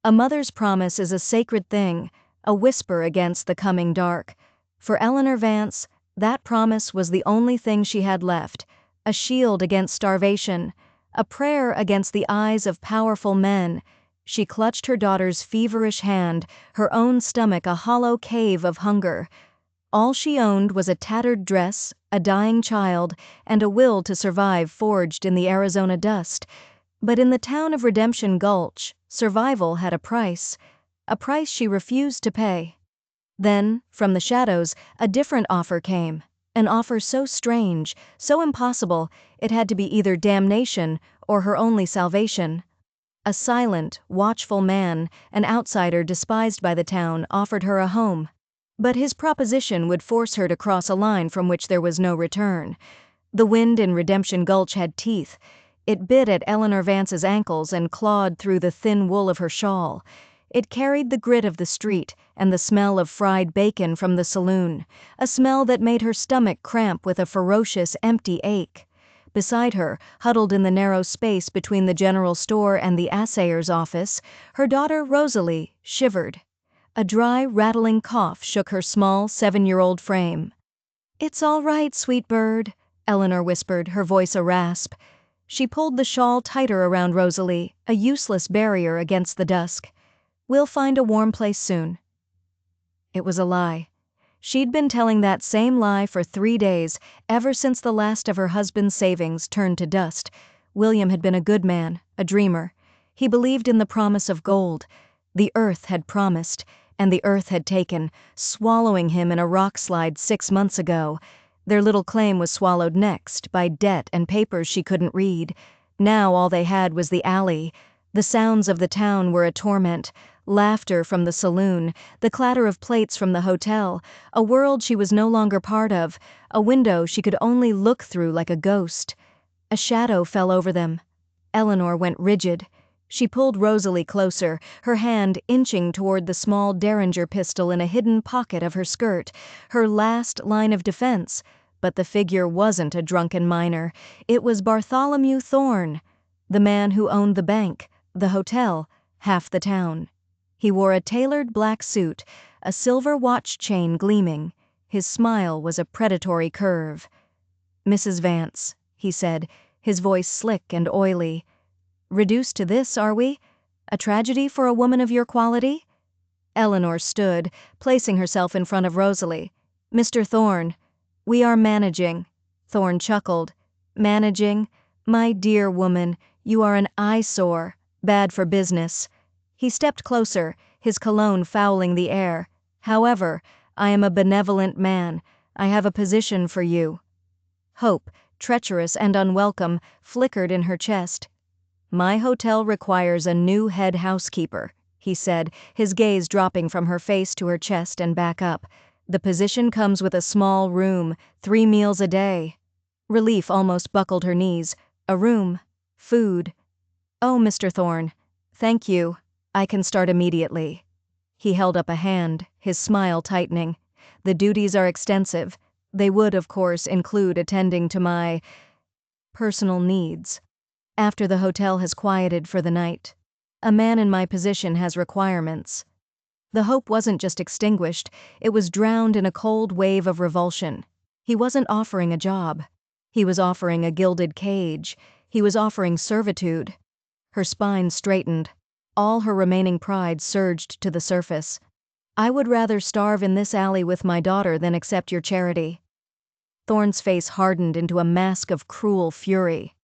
A mother's promise is a sacred thing, a whisper against the coming dark. For Eleanor Vance, that promise was the only thing she had left, a shield against starvation, a prayer against the eyes of powerful men. She clutched her daughter's feverish hand, her own stomach a hollow cave of hunger. All she owned was a tattered dress, a dying child, and a will to survive forged in the Arizona dust. But in the town of Redemption Gulch, survival had a price she refused to pay. Then, from the shadows, a different offer came, an offer so strange, so impossible, it had to be either damnation or her only salvation. A silent, watchful man, an outsider despised by the town, offered her a home. But his proposition would force her to cross a line from which there was no return. The wind in Redemption Gulch had teeth. It bit at Eleanor Vance's ankles and clawed through the thin wool of her shawl. It carried the grit of the street and the smell of fried bacon from the saloon, a smell that made her stomach cramp with a ferocious, empty ache. Beside her, huddled in the narrow space between the general store and the assayer's office, her daughter Rosalie shivered. A dry, rattling cough shook her small 7-year-old frame. "It's all right, sweet bird," Eleanor whispered, her voice a rasp. She pulled the shawl tighter around Rosalie, a useless barrier against the dusk. "We'll find a warm place soon." It was a lie. She'd been telling that same lie for 3 days, ever since the last of her husband's savings turned to dust. William had been a good man, a dreamer. He believed in the promise of gold. The earth had promised, and the earth had taken, swallowing him in a rock slide 6 months ago. Their little claim was swallowed next, by debt and papers she couldn't read. Now all they had was the alley. The sounds of the town were a torment. Laughter from the saloon, the clatter of plates from the hotel, a world she was no longer part of, a window she could only look through like a ghost. A shadow fell over them. Eleanor went rigid. She pulled Rosalie closer, her hand inching toward the small Derringer pistol in a hidden pocket of her skirt, her last line of defense. But the figure wasn't a drunken miner. It was Bartholomew Thorne, the man who owned the bank, the hotel, half the town. He wore a tailored black suit, a silver watch chain gleaming. His smile was a predatory curve. "Mrs. Vance," he said, his voice slick and oily. "Reduced to this, are we? A tragedy for a woman of your quality?" Eleanor stood, placing herself in front of Rosalie. "Mr. Thorne, we are managing." Thorne chuckled. "Managing? My dear woman, you are an eyesore. Bad for business." He stepped closer, his cologne fouling the air. "However, I am a benevolent man. I have a position for you." Hope, treacherous and unwelcome, flickered in her chest. "My hotel requires a new head housekeeper," he said, his gaze dropping from her face to her chest and back up. "The position comes with a small room, 3 meals a day." Relief almost buckled her knees. A room. Food. "Oh, Mr. Thorne. Thank you. I can start immediately." He held up a hand, his smile tightening. "The duties are extensive. They would, of course, include attending to my personal needs. After the hotel has quieted for the night. A man in my position has requirements." The hope wasn't just extinguished, it was drowned in a cold wave of revulsion. He wasn't offering a job. He was offering a gilded cage. He was offering servitude. Her spine straightened. All her remaining pride surged to the surface. "I would rather starve in this alley with my daughter than accept your charity." Thorne's face hardened into a mask of cruel fury.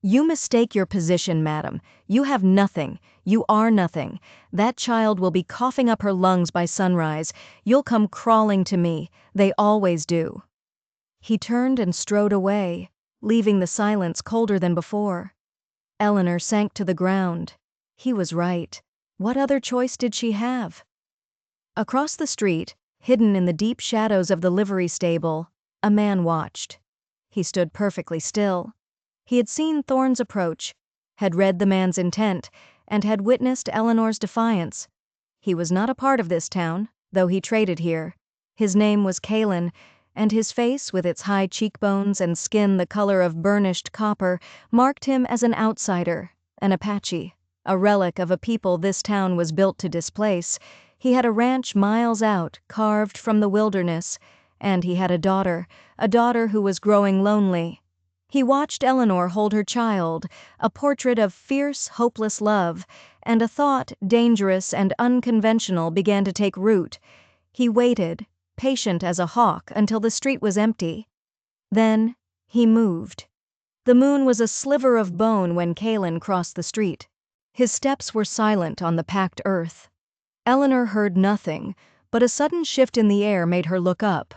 "You mistake your position, madam. You have nothing. You are nothing. That child will be coughing up her lungs by sunrise. You'll come crawling to me. They always do." He turned and strode away, leaving the silence colder than before. Eleanor sank to the ground. He was right. What other choice did she have? Across the street, hidden in the deep shadows of the livery stable, a man watched. He stood perfectly still. He had seen Thorne's approach, had read the man's intent, and had witnessed Eleanor's defiance. He was not a part of this town, though he traded here. His name was Kalen, and his face, with its high cheekbones and skin the color of burnished copper, marked him as an outsider, an Apache, a relic of a people this town was built to displace. He had a ranch miles out, carved from the wilderness, and he had a daughter who was growing lonely. He watched Eleanor hold her child, a portrait of fierce, hopeless love, and a thought, dangerous and unconventional, began to take root. He waited, patient as a hawk, until the street was empty. Then he moved. The moon was a sliver of bone when Kalen crossed the street. His steps were silent on the packed earth. Eleanor heard nothing, but a sudden shift in the air made her look up.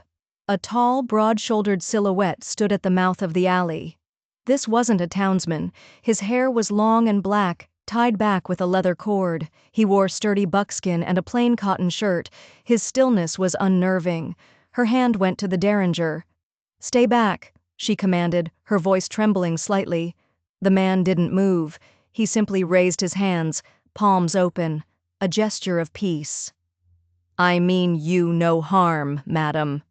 A tall, broad-shouldered silhouette stood at the mouth of the alley. This wasn't a townsman. His hair was long and black, tied back with a leather cord. He wore sturdy buckskin and a plain cotton shirt. His stillness was unnerving. Her hand went to the derringer. "Stay back," she commanded, her voice trembling slightly. The man didn't move. He simply raised his hands, palms open, a gesture of peace. "I mean you no harm, madam."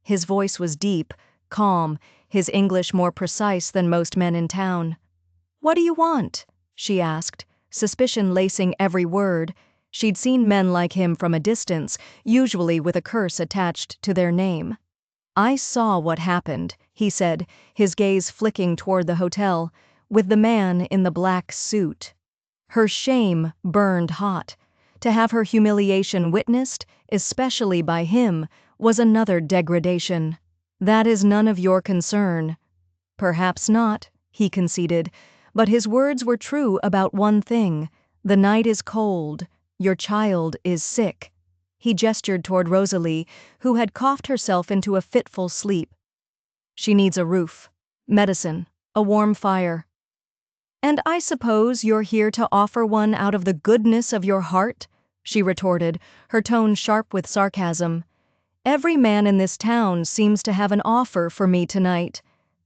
His voice was deep, calm, his English more precise than most men in town. "What do you want?" she asked, suspicion lacing every word. She'd seen men like him from a distance, usually with a curse attached to their name. "I saw what happened," he said, his gaze flicking toward the hotel, with the man in the black suit. Her shame burned hot. To have her humiliation witnessed, especially by him, was another degradation. "That is none of your concern." "Perhaps not," he conceded, but his words were true about one thing. The night is cold. Your child is sick. He gestured toward Rosalie, who had coughed herself into a fitful sleep. "She needs a roof, medicine, a warm fire." "And I suppose you're here to offer one out of the goodness of your heart?" she retorted, her tone sharp with sarcasm. "Every man in this town seems to have an offer for me tonight."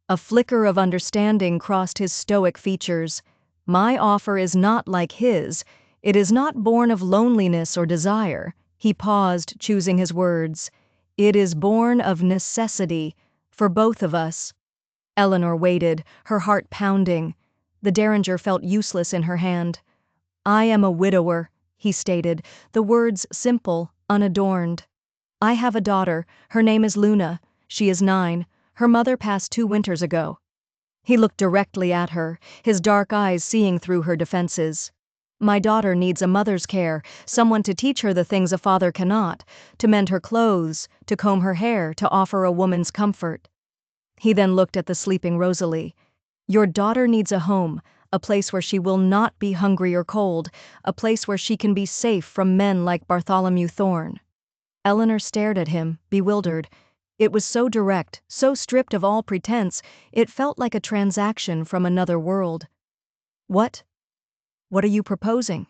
A flicker of understanding crossed his stoic features. "My offer is not like his. It is not born of loneliness or desire." He paused, choosing his words. "It is born of necessity, for both of us." Eleanor waited, her heart pounding. The derringer felt useless in her hand. "I am a widower," he stated, the words simple, unadorned. "I have a daughter. Her name is Luna. She is 9. Her mother passed 2 winters ago." He looked directly at her, his dark eyes seeing through her defenses. "My daughter needs a mother's care, someone to teach her the things a father cannot, to mend her clothes, to comb her hair, to offer a woman's comfort." He then looked at the sleeping Rosalie. "Your daughter needs a home, a place where she will not be hungry or cold, a place where she can be safe from men like Bartholomew Thorne." Eleanor stared at him, bewildered. It was so direct, so stripped of all pretense, it felt like a transaction from another world. What are you proposing?"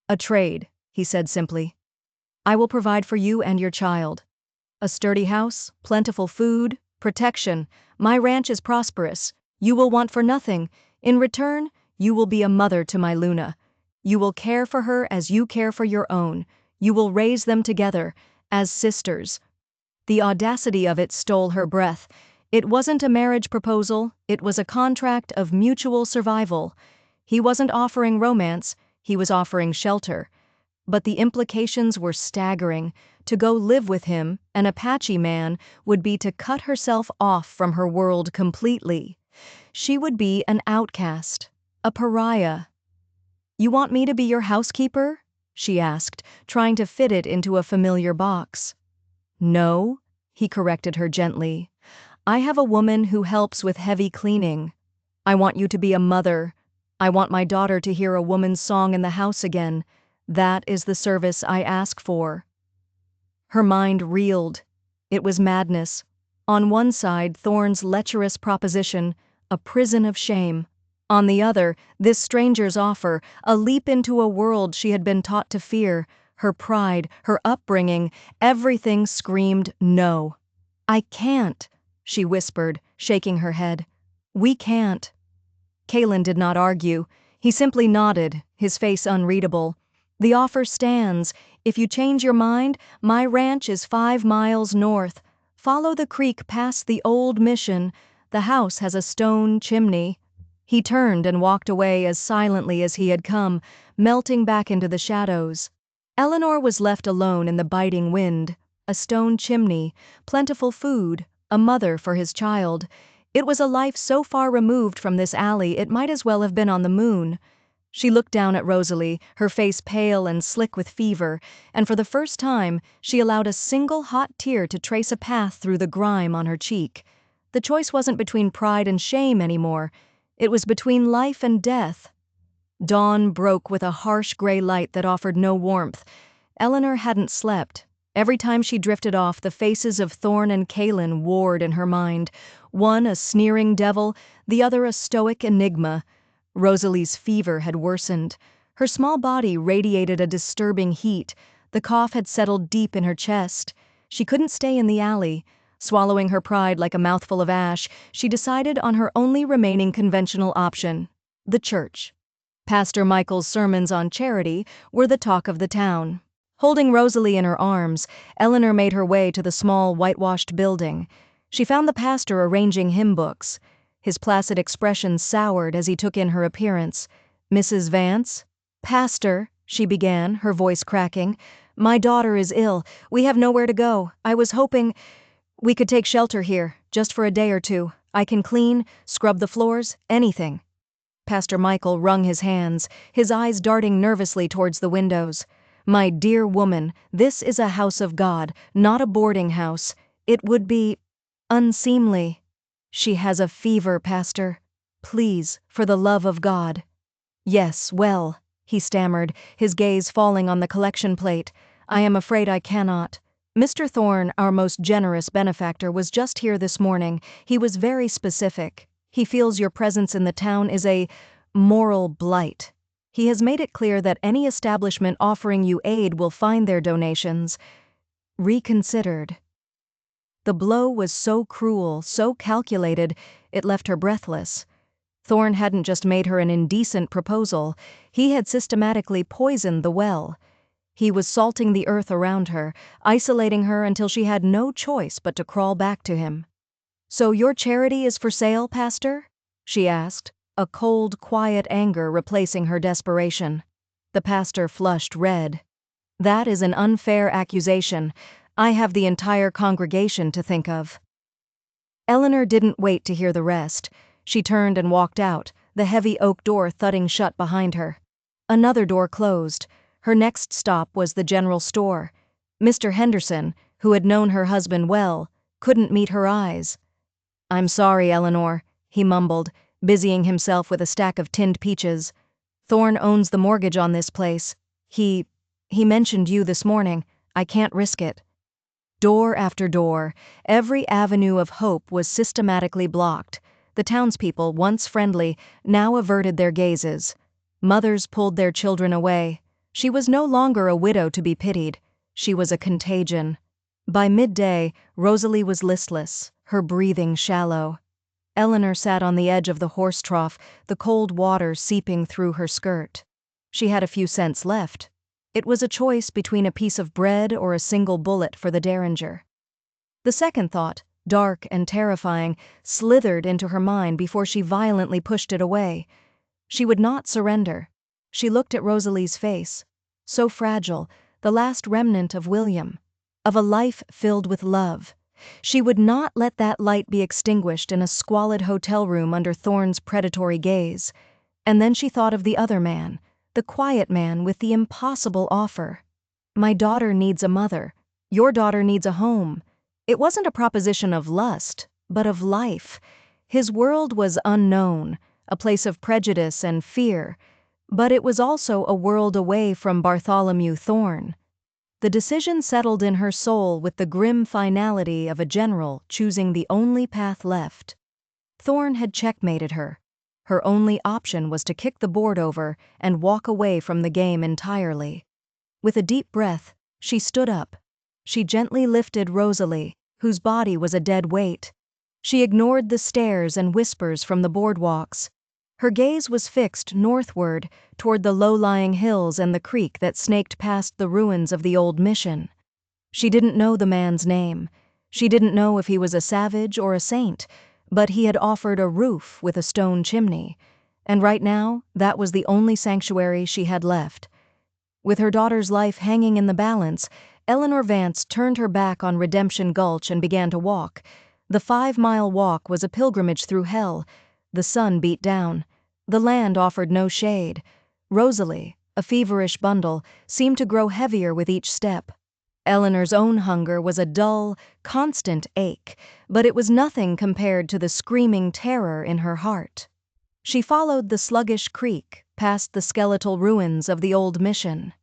"A trade," he said simply. "I will provide for you and your child. A sturdy house, plentiful food, protection. My ranch is prosperous. You will want for nothing. In return, you will be a mother to my Luna. You will care for her as you care for your own. You will raise them together, as sisters." The audacity of it stole her breath. It wasn't a marriage proposal, it was a contract of mutual survival. He wasn't offering romance, he was offering shelter. But the implications were staggering. To go live with him, an Apache man, would be to cut herself off from her world completely. She would be an outcast, a pariah. "You want me to be your housekeeper?" she asked, trying to fit it into a familiar box. "No," he corrected her gently. "I have a woman who helps with heavy cleaning. I want you to be a mother. I want my daughter to hear a woman's song in the house again. That is the service I ask for." Her mind reeled. It was madness. On one side, Thorne's lecherous proposition, a prison of shame. On the other, this stranger's offer, a leap into a world she had been taught to fear. Her pride, her upbringing, everything screamed no. "I can't," she whispered, shaking her head. "We can't." Kalen did not argue. He simply nodded, his face unreadable. "The offer stands. If you change your mind, my ranch is 5 miles north. Follow the creek past the old mission. The house has a stone chimney." He turned and walked away as silently as he had come, melting back into the shadows. Eleanor was left alone in the biting wind, a stone chimney, plentiful food, a mother for his child. It was a life so far removed from this alley it might as well have been on the moon. She looked down at Rosalie, her face pale and slick with fever, and for the first time she allowed a single hot tear to trace a path through the grime on her cheek. The choice wasn't between pride and shame anymore. It was between life and death. Dawn broke with a harsh gray light that offered no warmth. Eleanor hadn't slept. Every time she drifted off, the faces of Thorn and Kaelin warred in her mind, one a sneering devil, the other a stoic enigma. Rosalie's fever had worsened. Her small body radiated a disturbing heat. The cough had settled deep in her chest. She couldn't stay in the alley. Swallowing her pride like a mouthful of ash, she decided on her only remaining conventional option: the church. Pastor Michael's sermons on charity were the talk of the town. Holding Rosalie in her arms, Eleanor made her way to the small, whitewashed building. She found the pastor arranging hymn books. His placid expression soured as he took in her appearance. "Mrs. Vance?" "Pastor," she began, her voice cracking. "My daughter is ill. We have nowhere to go. I was hoping we could take shelter here, just for a day or two. I can clean, scrub the floors, anything." Pastor Michael wrung his hands, his eyes darting nervously towards the windows. "My dear woman, this is a house of God, not a boarding house. It would be unseemly." "She has a fever, Pastor. Please, for the love of God." "Yes, well," he stammered, his gaze falling on the collection plate. "I am afraid I cannot. Mr. Thorn, our most generous benefactor, was just here this morning. He was very specific. He feels your presence in the town is a moral blight. He has made it clear that any establishment offering you aid will find their donations reconsidered." The blow was so cruel, so calculated, it left her breathless. Thorn hadn't just made her an indecent proposal, he had systematically poisoned the well. He was salting the earth around her, isolating her until she had no choice but to crawl back to him. "So your charity is for sale, Pastor?" she asked, a cold, quiet anger replacing her desperation. The pastor flushed red. "That is an unfair accusation. I have the entire congregation to think of." Eleanor didn't wait to hear the rest. She turned and walked out, the heavy oak door thudding shut behind her. Another door closed. Her next stop was the general store. Mr. Henderson, who had known her husband well, couldn't meet her eyes. "I'm sorry, Eleanor," he mumbled, busying himself with a stack of tinned peaches. "Thorn owns the mortgage on this place. He mentioned you this morning. I can't risk it." Door after door, every avenue of hope was systematically blocked. The townspeople, once friendly, now averted their gazes. Mothers pulled their children away. She was no longer a widow to be pitied. She was a contagion. By midday, Rosalie was listless, her breathing shallow. Eleanor sat on the edge of the horse trough, the cold water seeping through her skirt. She had a few cents left. It was a choice between a piece of bread or a single bullet for the Derringer. The second thought, dark and terrifying, slithered into her mind before she violently pushed it away. She would not surrender. She looked at Rosalie's face, so fragile, the last remnant of William, of a life filled with love. She would not let that light be extinguished in a squalid hotel room under Thorn's predatory gaze. And then she thought of the other man, the quiet man with the impossible offer. "My daughter needs a mother. Your daughter needs a home." It wasn't a proposition of lust, but of life. His world was unknown, a place of prejudice and fear, but it was also a world away from Bartholomew Thorn. The decision settled in her soul with the grim finality of a general choosing the only path left. Thorn had checkmated her. Her only option was to kick the board over and walk away from the game entirely. With a deep breath, she stood up. She gently lifted Rosalie, whose body was a dead weight. She ignored the stares and whispers from the boardwalks. Her gaze was fixed northward, toward the low-lying hills and the creek that snaked past the ruins of the old mission. She didn't know the man's name. She didn't know if he was a savage or a saint, but he had offered a roof with a stone chimney. And right now, that was the only sanctuary she had left. With her daughter's life hanging in the balance, Eleanor Vance turned her back on Redemption Gulch and began to walk. The 5-mile walk was a pilgrimage through hell. The sun beat down. The land offered no shade. Rosalie, a feverish bundle, seemed to grow heavier with each step. Eleanor's own hunger was a dull, constant ache, but it was nothing compared to the screaming terror in her heart. She followed the sluggish creek, past the skeletal ruins of the old mission.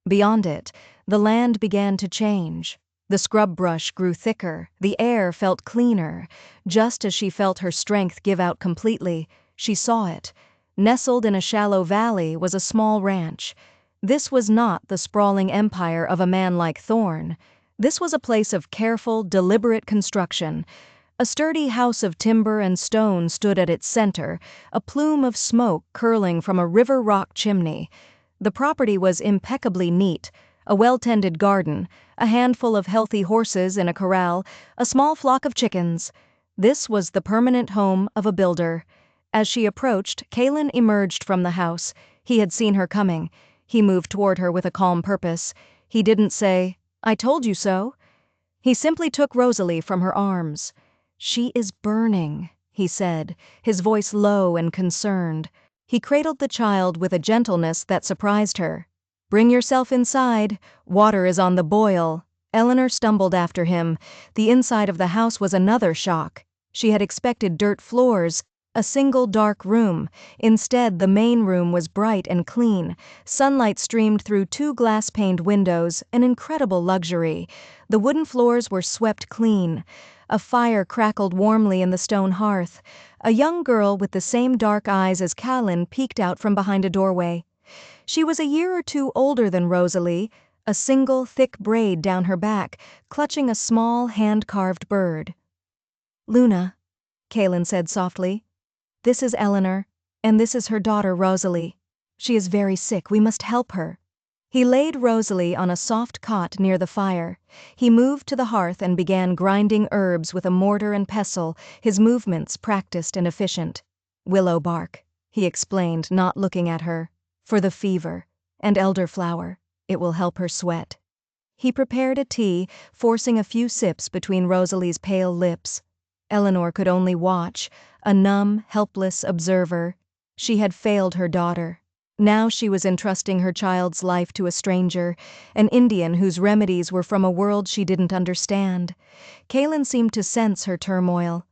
Beyond it, the land began to change. The scrub brush grew thicker, the air felt cleaner. Just as she felt her strength give out completely, she saw it. Nestled in a shallow valley was a small ranch. This was not the sprawling empire of a man like Thorne. This was a place of careful, deliberate construction. A sturdy house of timber and stone stood at its center, a plume of smoke curling from a river rock chimney. The property was impeccably neat: a well-tended garden, a handful of healthy horses in a corral, a small flock of chickens. This was the permanent home of a builder. As she approached, Kalen emerged from the house. He had seen her coming. He moved toward her with a calm purpose. He didn't say, "I told you so." He simply took Rosalie from her arms. "She is burning," he said, his voice low and concerned. He cradled the child with a gentleness that surprised her. "Bring yourself inside. Water is on the boil." Eleanor stumbled after him. The inside of the house was another shock. She had expected dirt floors, a single dark room. Instead, the main room was bright and clean. Sunlight streamed through 2 glass-paned windows, an incredible luxury. The wooden floors were swept clean. A fire crackled warmly in the stone hearth. A young girl with the same dark eyes as Callan peeked out from behind a doorway. She was a year or 2 older than Rosalie, a single thick braid down her back, clutching a small hand-carved bird. "Luna," Callan said softly. "This is Eleanor, and this is her daughter Rosalie. She is very sick. We must help her." He laid Rosalie on a soft cot near the fire. He moved to the hearth and began grinding herbs with a mortar and pestle, his movements practiced and efficient. "Willow bark," he explained, not looking at her, "for the fever, and elderflower. It will help her sweat." He prepared a tea, forcing a few sips between Rosalie's pale lips. Eleanor could only watch, a numb, helpless observer. She had failed her daughter. Now she was entrusting her child's life to a stranger, an Indian whose remedies were from a world she didn't understand. Callan seemed to sense her turmoil.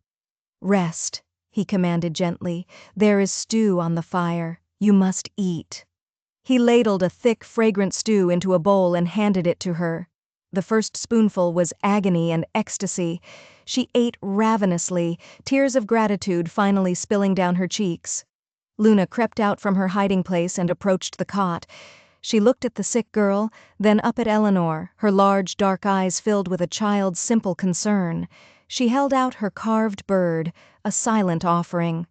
"Rest," he commanded gently. "There is stew on the fire. You must eat." He ladled a thick, fragrant stew into a bowl and handed it to her. The first spoonful was agony and ecstasy. She ate ravenously, tears of gratitude finally spilling down her cheeks. Luna crept out from her hiding place and approached the cot. She looked at the sick girl, then up at Eleanor, her large dark eyes filled with a child's simple concern. She held out her carved bird, a silent offering.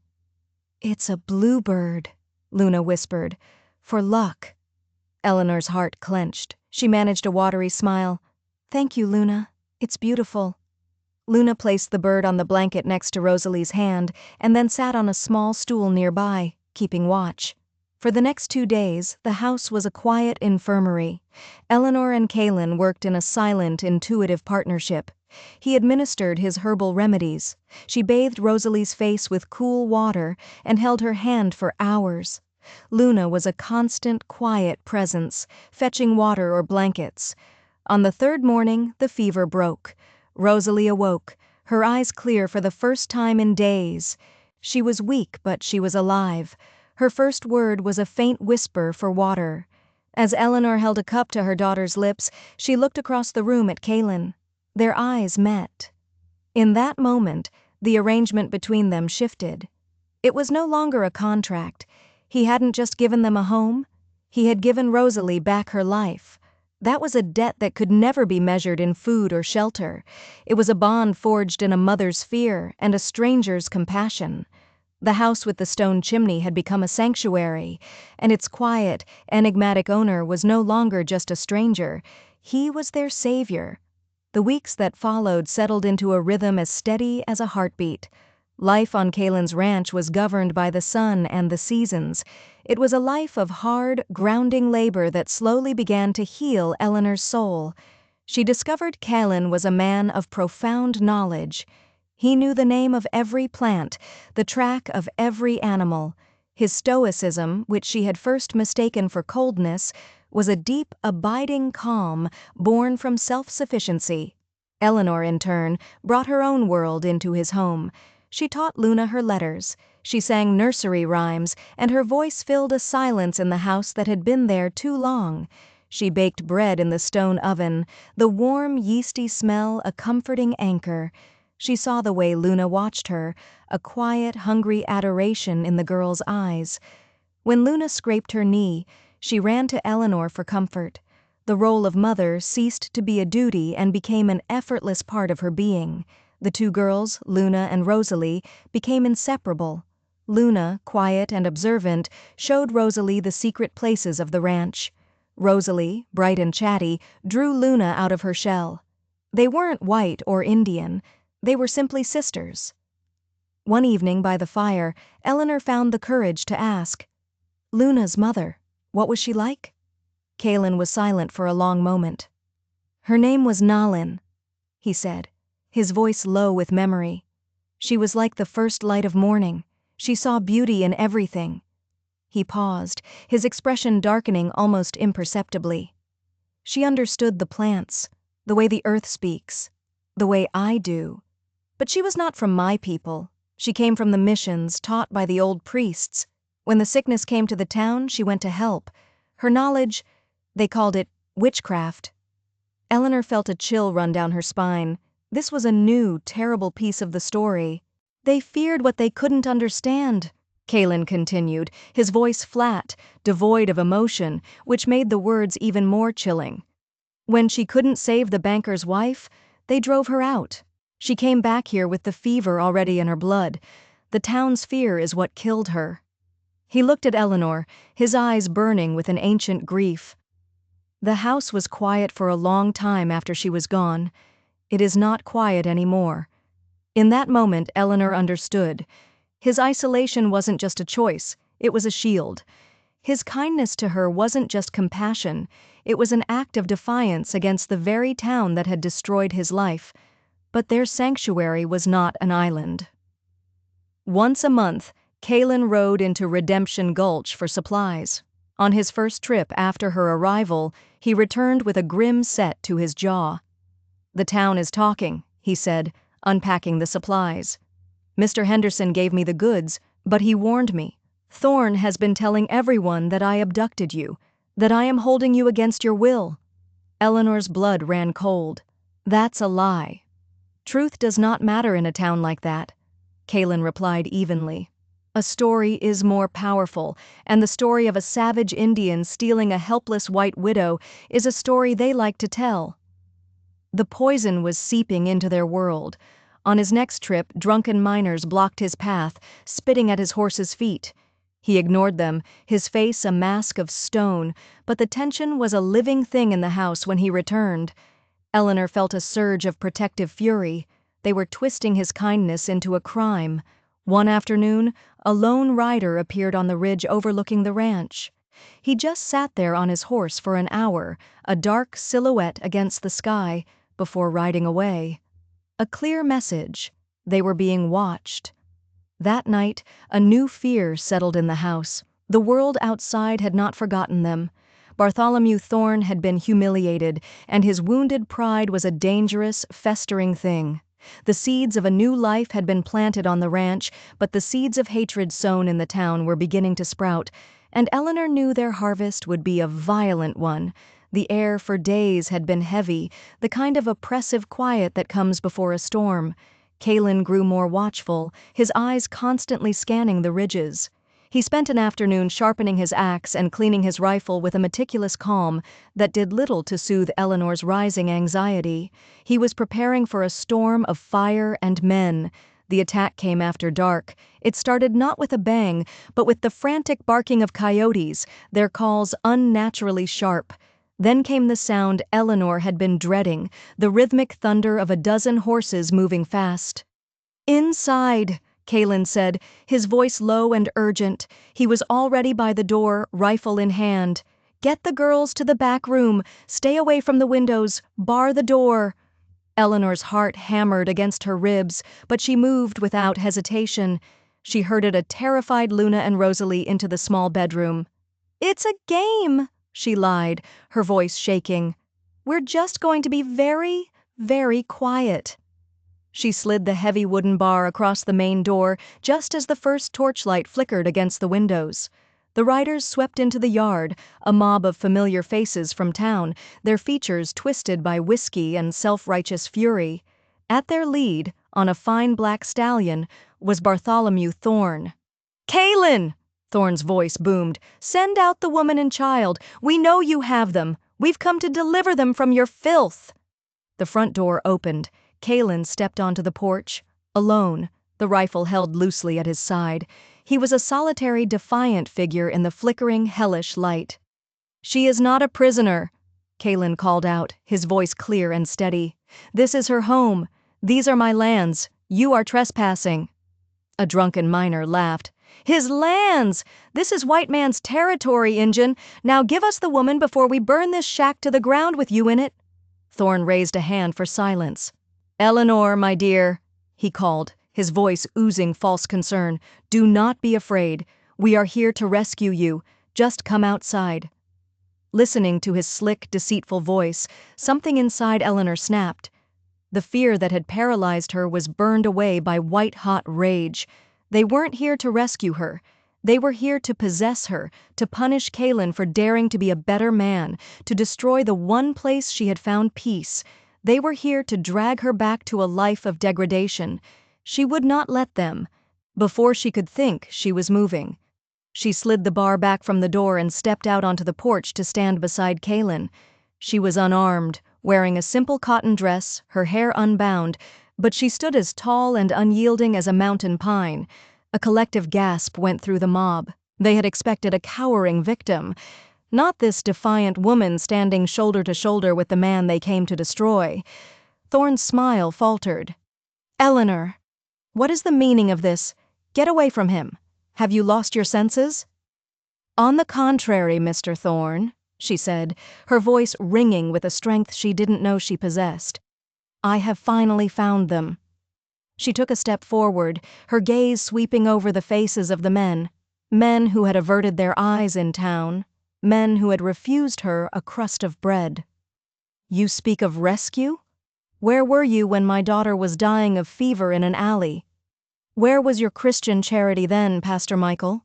"It's a bluebird," Luna whispered. "For luck." Eleanor's heart clenched. She managed a watery smile. "Thank you, Luna. It's beautiful." Luna placed the bird on the blanket next to Rosalie's hand and then sat on a small stool nearby, keeping watch. For the next 2 days, the house was a quiet infirmary. Eleanor and Callan worked in a silent, intuitive partnership. He administered his herbal remedies. She bathed Rosalie's face with cool water and held her hand for hours. Luna was a constant, quiet presence, fetching water or blankets. On the 3rd morning, the fever broke. Rosalie awoke, her eyes clear for the first time in days. She was weak, but she was alive. Her first word was a faint whisper for water. As Eleanor held a cup to her daughter's lips, she looked across the room at Callan. Their eyes met. In that moment, the arrangement between them shifted. It was no longer a contract. He hadn't just given them a home. He had given Rosalie back her life. That was a debt that could never be measured in food or shelter. It was a bond forged in a mother's fear and a stranger's compassion. The house with the stone chimney had become a sanctuary, and its quiet, enigmatic owner was no longer just a stranger. He was their savior. The weeks that followed settled into a rhythm as steady as a heartbeat. Life on Kalen's ranch was governed by the sun and the seasons. It was a life of hard, grounding labor that slowly began to heal Eleanor's soul. She discovered Kalen was a man of profound knowledge. He knew the name of every plant, the track of every animal. His stoicism, which she had first mistaken for coldness, was a deep, abiding calm born from self-sufficiency. Eleanor, in turn, brought her own world into his home. She taught Luna her letters. She sang nursery rhymes, and her voice filled a silence in the house that had been there too long. She baked bread in the stone oven, the warm, yeasty smell a comforting anchor. She saw the way Luna watched her, a quiet, hungry adoration in the girl's eyes. When Luna scraped her knee, she ran to Eleanor for comfort. The role of mother ceased to be a duty and became an effortless part of her being. The two girls, Luna and Rosalie, became inseparable. Luna, quiet and observant, showed Rosalie the secret places of the ranch. Rosalie, bright and chatty, drew Luna out of her shell. They weren't white or Indian. They were simply sisters. One evening by the fire, Eleanor found the courage to ask, "Luna's mother, what was she like?" Kalen was silent for a long moment. "Her name was Nalin," he said, his voice low with memory. "She was like the first light of morning. She saw beauty in everything." He paused, his expression darkening almost imperceptibly. "She understood the plants, the way the earth speaks, the way I do. But she was not from my people. She came from the missions taught by the old priests. When the sickness came to the town, she went to help. Her knowledge, they called it witchcraft." Eleanor felt a chill run down her spine. This was a new, terrible piece of the story. "They feared what they couldn't understand," Kalen continued, his voice flat, devoid of emotion, which made the words even more chilling. "When she couldn't save the banker's wife, they drove her out. She came back here with the fever already in her blood. The town's fear is what killed her." He looked at Eleanor, his eyes burning with an ancient grief. "The house was quiet for a long time after she was gone. It is not quiet anymore." In that moment, Eleanor understood. His isolation wasn't just a choice, it was a shield. His kindness to her wasn't just compassion, it was an act of defiance against the very town that had destroyed his life. But their sanctuary was not an island. Once a month, Kalen rode into Redemption Gulch for supplies. On his first trip after her arrival, he returned with a grim set to his jaw. "The town is talking," he said, unpacking the supplies. "Mr. Henderson gave me the goods, but he warned me. Thorne has been telling everyone that I abducted you, that I am holding you against your will." Eleanor's blood ran cold. "That's a lie. Truth does not matter in a town like that," Kalen replied evenly. "A story is more powerful, and the story of a savage Indian stealing a helpless white widow is a story they like to tell." The poison was seeping into their world. On his next trip, drunken miners blocked his path, spitting at his horse's feet. He ignored them, his face a mask of stone, but the tension was a living thing in the house when he returned. Eleanor felt a surge of protective fury. They were twisting his kindness into a crime. One afternoon, a lone rider appeared on the ridge overlooking the ranch. He just sat there on his horse for an hour, a dark silhouette against the sky, before riding away. A clear message. They were being watched. That night, a new fear settled in the house. The world outside had not forgotten them. Bartholomew Thorne had been humiliated, and his wounded pride was a dangerous, festering thing. The seeds of a new life had been planted on the ranch, but the seeds of hatred sown in the town were beginning to sprout, and Eleanor knew their harvest would be a violent one. The air for days had been heavy, the kind of oppressive quiet that comes before a storm. Kalen grew more watchful, his eyes constantly scanning the ridges. He spent an afternoon sharpening his axe and cleaning his rifle with a meticulous calm that did little to soothe Eleanor's rising anxiety. He was preparing for a storm of fire and men. The attack came after dark. It started not with a bang, but with the frantic barking of coyotes, their calls unnaturally sharp. Then came the sound Eleanor had been dreading, the rhythmic thunder of a dozen horses moving fast. "Inside!" Kalen said, his voice low and urgent. He was already by the door, rifle in hand. "Get the girls to the back room. Stay away from the windows. Bar the door." Eleanor's heart hammered against her ribs, but she moved without hesitation. She herded a terrified Luna and Rosalie into the small bedroom. "It's a game," she lied, her voice shaking. "We're just going to be very, very quiet." She slid the heavy wooden bar across the main door just as the first torchlight flickered against the windows. The riders swept into the yard, a mob of familiar faces from town, their features twisted by whiskey and self-righteous fury. At their lead, on a fine black stallion, was Bartholomew Thorne. "Kalen!" Thorne's voice boomed. "Send out the woman and child. We know you have them. We've come to deliver them from your filth." The front door opened. Kalen stepped onto the porch, alone, the rifle held loosely at his side. He was a solitary, defiant figure in the flickering, hellish light. "She is not a prisoner," Kalen called out, his voice clear and steady. "This is her home. These are my lands. You are trespassing." A drunken miner laughed. "His lands! This is white man's territory, Injun. Now give us the woman before we burn this shack to the ground with you in it." Thorne raised a hand for silence. "Eleanor, my dear," he called, his voice oozing false concern, "do not be afraid. We are here to rescue you. Just come outside." Listening to his slick, deceitful voice, something inside Eleanor snapped. The fear that had paralyzed her was burned away by white-hot rage. They weren't here to rescue her. They were here to possess her, to punish Kalen for daring to be a better man, to destroy the one place she had found peace. They were here to drag her back to a life of degradation. She would not let them. Before she could think, she was moving. She slid the bar back from the door and stepped out onto the porch to stand beside Kalen. She was unarmed, wearing a simple cotton dress, her hair unbound, but she stood as tall and unyielding as a mountain pine. A collective gasp went through the mob. They had expected a cowering victim, not this defiant woman standing shoulder to shoulder with the man they came to destroy. Thorne's smile faltered. "Eleanor, what is the meaning of this? Get away from him. Have you lost your senses?" "On the contrary, Mr. Thorne," she said, her voice ringing with a strength she didn't know she possessed. "I have finally found them." She took a step forward, her gaze sweeping over the faces of the men who had averted their eyes in town, men who had refused her a crust of bread. "You speak of rescue? Where were you when my daughter was dying of fever in an alley? Where was your Christian charity then, Pastor Michael?"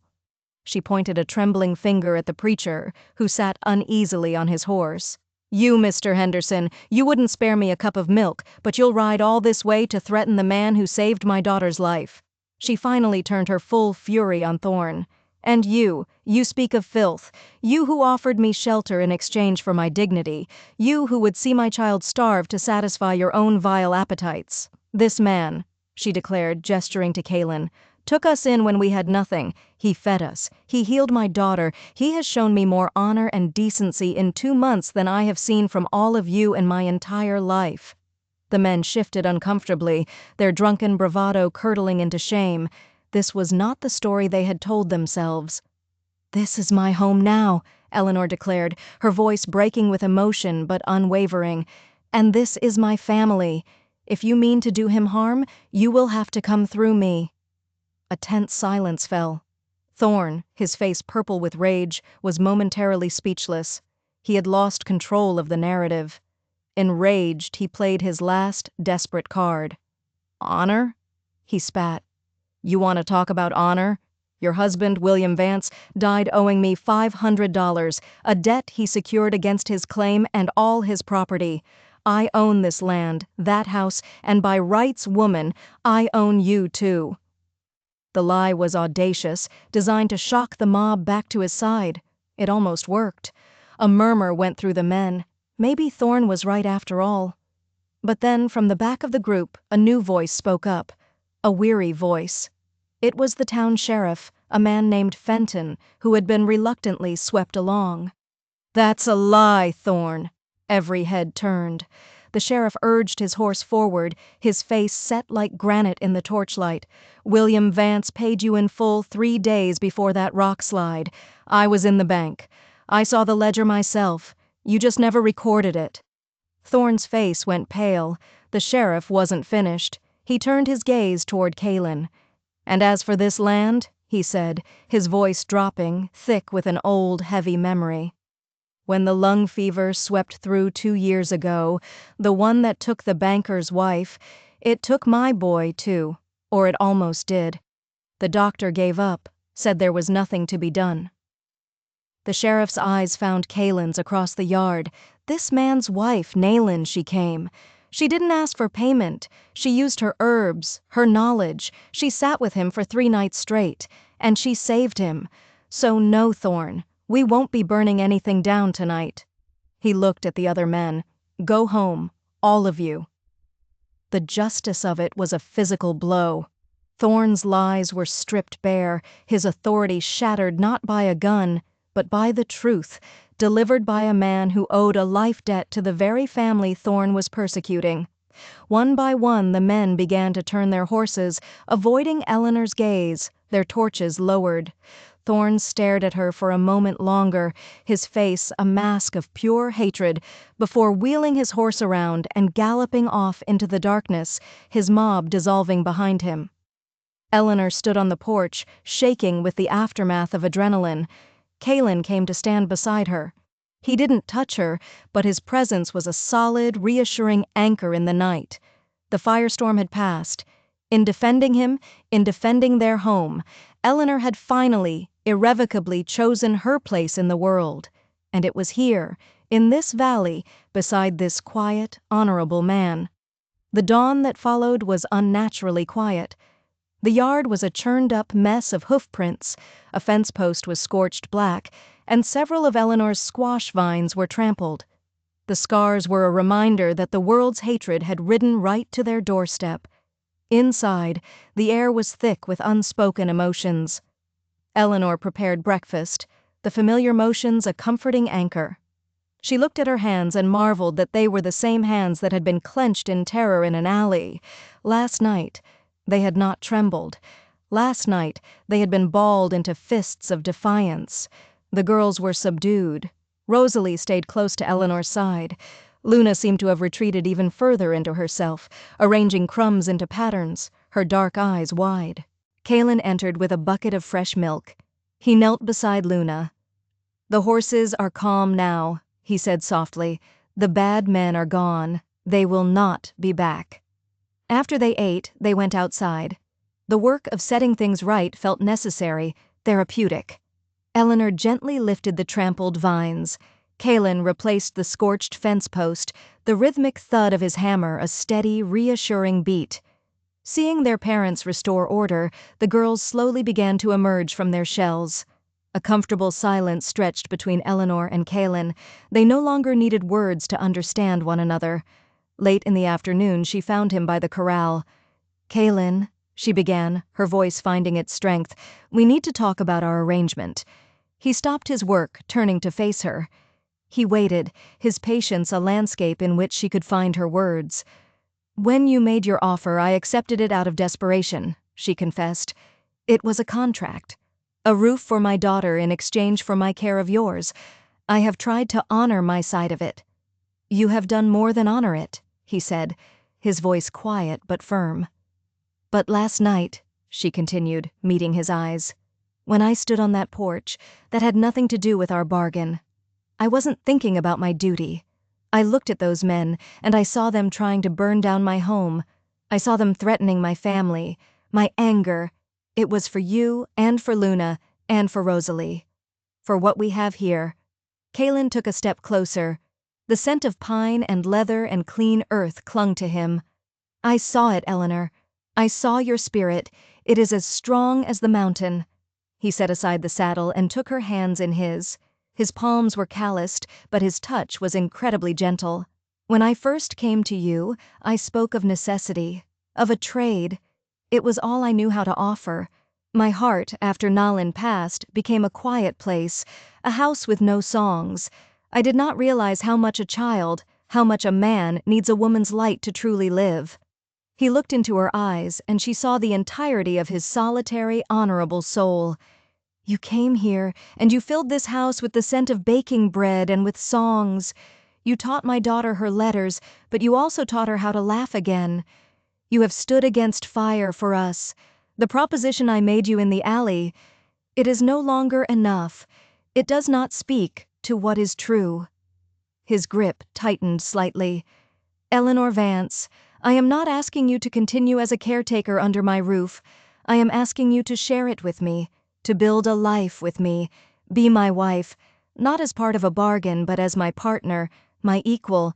She pointed a trembling finger at the preacher, who sat uneasily on his horse. "You, Mr. Henderson, you wouldn't spare me a cup of milk, but you'll ride all this way to threaten the man who saved my daughter's life." She finally turned her full fury on Thorne. "And you speak of filth. You who offered me shelter in exchange for my dignity. You who would see my child starve to satisfy your own vile appetites. This man," she declared, gesturing to Kalen, "took us in when we had nothing. He fed us. He healed my daughter. He has shown me more honor and decency in 2 months than I have seen from all of you in my entire life." The men shifted uncomfortably, their drunken bravado curdling into shame. This was not the story they had told themselves. "This is my home now," Eleanor declared, her voice breaking with emotion but unwavering. "And this is my family. If you mean to do him harm, you will have to come through me." A tense silence fell. Thorne, his face purple with rage, was momentarily speechless. He had lost control of the narrative. Enraged, he played his last, desperate card. "Honor?" he spat. "You want to talk about honor? Your husband, William Vance, died owing me $500, a debt he secured against his claim and all his property. I own this land, that house, and by rights, woman, I own you too." The lie was audacious, designed to shock the mob back to his side. It almost worked. A murmur went through the men. Maybe Thorne was right after all. But then, from the back of the group, a new voice spoke up. A weary voice. It was the town sheriff, a man named Fenton, who had been reluctantly swept along. "That's a lie, Thorne." Every head turned. The sheriff urged his horse forward, his face set like granite in the torchlight. "William Vance paid you in full 3 days before that rock slide. I was in the bank. I saw the ledger myself. You just never recorded it." Thorne's face went pale. The sheriff wasn't finished. He turned his gaze toward Kaylin. "And as for this land," he said, his voice dropping, thick with an old, heavy memory. "When the lung fever swept through 2 years ago, the one that took the banker's wife, it took my boy, too, or it almost did. The doctor gave up, said there was nothing to be done." The sheriff's eyes found Kaylin's across the yard. This man's wife, Naylin, she came. She didn't ask for payment. She used her herbs, her knowledge. She sat with him for 3 nights straight, and she saved him. So no, Thorne, we won't be burning anything down tonight. He looked at the other men. "Go home, all of you." The justice of it was a physical blow. Thorne's lies were stripped bare, his authority shattered not by a gun, but by the truth, delivered by a man who owed a life debt to the very family Thorne was persecuting. One by one the men began to turn their horses, avoiding Eleanor's gaze, their torches lowered. Thorne stared at her for a moment longer, his face a mask of pure hatred, before wheeling his horse around and galloping off into the darkness, his mob dissolving behind him. Eleanor stood on the porch, shaking with the aftermath of adrenaline. Kaylin came to stand beside her. He didn't touch her, but his presence was a solid, reassuring anchor in the night. The firestorm had passed. In defending him, in defending their home, Eleanor had finally, irrevocably chosen her place in the world. And it was here, in this valley, beside this quiet, honorable man. The dawn that followed was unnaturally quiet. The yard was a churned-up mess of hoofprints, a fence post was scorched black, and several of Eleanor's squash vines were trampled. The scars were a reminder that the world's hatred had ridden right to their doorstep. Inside, the air was thick with unspoken emotions. Eleanor prepared breakfast, the familiar motions a comforting anchor. She looked at her hands and marveled that they were the same hands that had been clenched in terror in an alley. Last night, they had not trembled. Last night, they had been balled into fists of defiance. The girls were subdued. Rosalie stayed close to Eleanor's side. Luna seemed to have retreated even further into herself, arranging crumbs into patterns, her dark eyes wide. Kaylin entered with a bucket of fresh milk. He knelt beside Luna. "The horses are calm now," he said softly. "The bad men are gone. They will not be back." After they ate, they went outside. The work of setting things right felt necessary, therapeutic. Eleanor gently lifted the trampled vines. Kaylin replaced the scorched fence post, the rhythmic thud of his hammer a steady, reassuring beat. Seeing their parents restore order, the girls slowly began to emerge from their shells. A comfortable silence stretched between Eleanor and Kaylin. They no longer needed words to understand one another. Late in the afternoon, she found him by the corral. "Kaylin," she began, her voice finding its strength, "we need to talk about our arrangement." He stopped his work, turning to face her. He waited, his patience a landscape in which she could find her words. "When you made your offer, I accepted it out of desperation," she confessed. "It was a contract. A roof for my daughter in exchange for my care of yours. I have tried to honor my side of it." "You have done more than honor it," he said, his voice quiet but firm. "But last night," she continued, meeting his eyes, "when I stood on that porch, that had nothing to do with our bargain. I wasn't thinking about my duty. I looked at those men, and I saw them trying to burn down my home. I saw them threatening my family, my anger. It was for you, and for Luna, and for Rosalie. For what we have here." Kaylin took a step closer. The scent of pine and leather and clean earth clung to him. "I saw it, Eleanor. I saw your spirit. It is as strong as the mountain." He set aside the saddle and took her hands in his. His palms were calloused, but his touch was incredibly gentle. "When I first came to you, I spoke of necessity, of a trade. It was all I knew how to offer. My heart, after Nalin passed, became a quiet place, a house with no songs. I did not realize how much a child, how much a man needs a woman's light to truly live. He looked into her eyes, and she saw the entirety of his solitary, honorable soul. You came here, and you filled this house with the scent of baking bread and with songs. You taught my daughter her letters, but you also taught her how to laugh again. You have stood against fire for us. The proposition I made you in the alley, it is no longer enough. It does not speak to what is true." His grip tightened slightly. "Eleanor Vance, I am not asking you to continue as a caretaker under my roof. I am asking you to share it with me, to build a life with me, be my wife, not as part of a bargain but as my partner, my equal.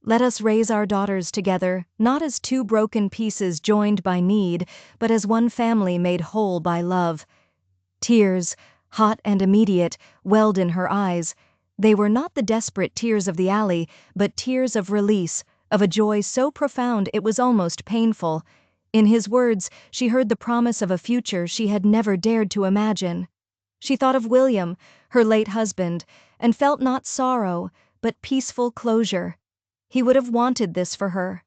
Let us raise our daughters together, not as two broken pieces joined by need, but as one family made whole by love." Tears, hot and immediate, welled in her eyes. They were not the desperate tears of the alley, but tears of release, of a joy so profound it was almost painful. In his words, she heard the promise of a future she had never dared to imagine. She thought of William, her late husband, and felt not sorrow, but peaceful closure. He would have wanted this for her.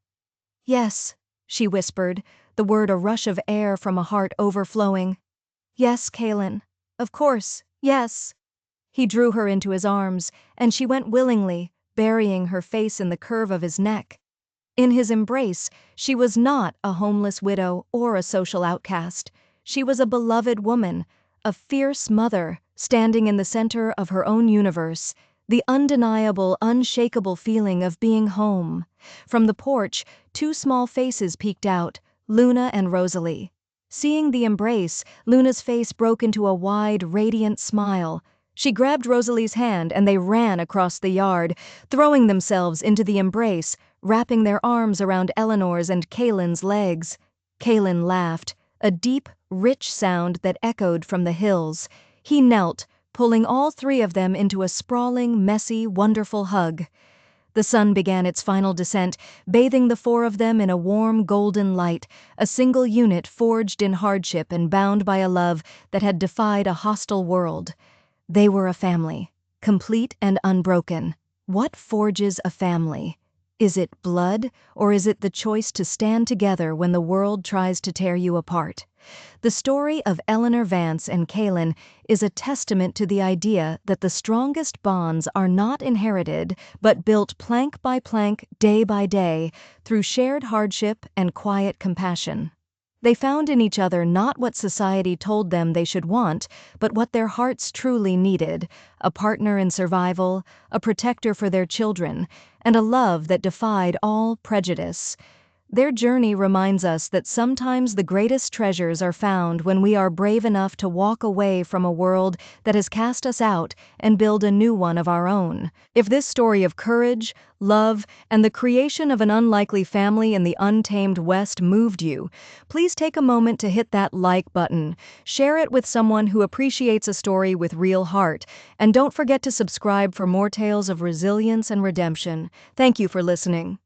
"Yes," she whispered, the word a rush of air from a heart overflowing. "Yes, Kaylin. Of course, yes." He drew her into his arms, and she went willingly, burying her face in the curve of his neck. In his embrace, she was not a homeless widow or a social outcast. She was a beloved woman, a fierce mother, standing in the center of her own universe, the undeniable, unshakable feeling of being home. From the porch, two small faces peeked out, Luna and Rosalie. Seeing the embrace, Luna's face broke into a wide, radiant smile. She grabbed Rosalie's hand and they ran across the yard, throwing themselves into the embrace, wrapping their arms around Eleanor's and Kaylin's legs. Kaylin laughed, a deep, rich sound that echoed from the hills. He knelt, pulling all three of them into a sprawling, messy, wonderful hug. The sun began its final descent, bathing the four of them in a warm, golden light, a single unit forged in hardship and bound by a love that had defied a hostile world. They were a family, complete and unbroken. What forges a family? Is it blood, or is it the choice to stand together when the world tries to tear you apart? The story of Eleanor Vance and Kaylin is a testament to the idea that the strongest bonds are not inherited, but built plank by plank, day by day, through shared hardship and quiet compassion. They found in each other not what society told them they should want, but what their hearts truly needed: a partner in survival, a protector for their children, and a love that defied all prejudice. Their journey reminds us that sometimes the greatest treasures are found when we are brave enough to walk away from a world that has cast us out and build a new one of our own. If this story of courage, love, and the creation of an unlikely family in the untamed West moved you, please take a moment to hit that like button, share it with someone who appreciates a story with real heart, and don't forget to subscribe for more tales of resilience and redemption. Thank you for listening.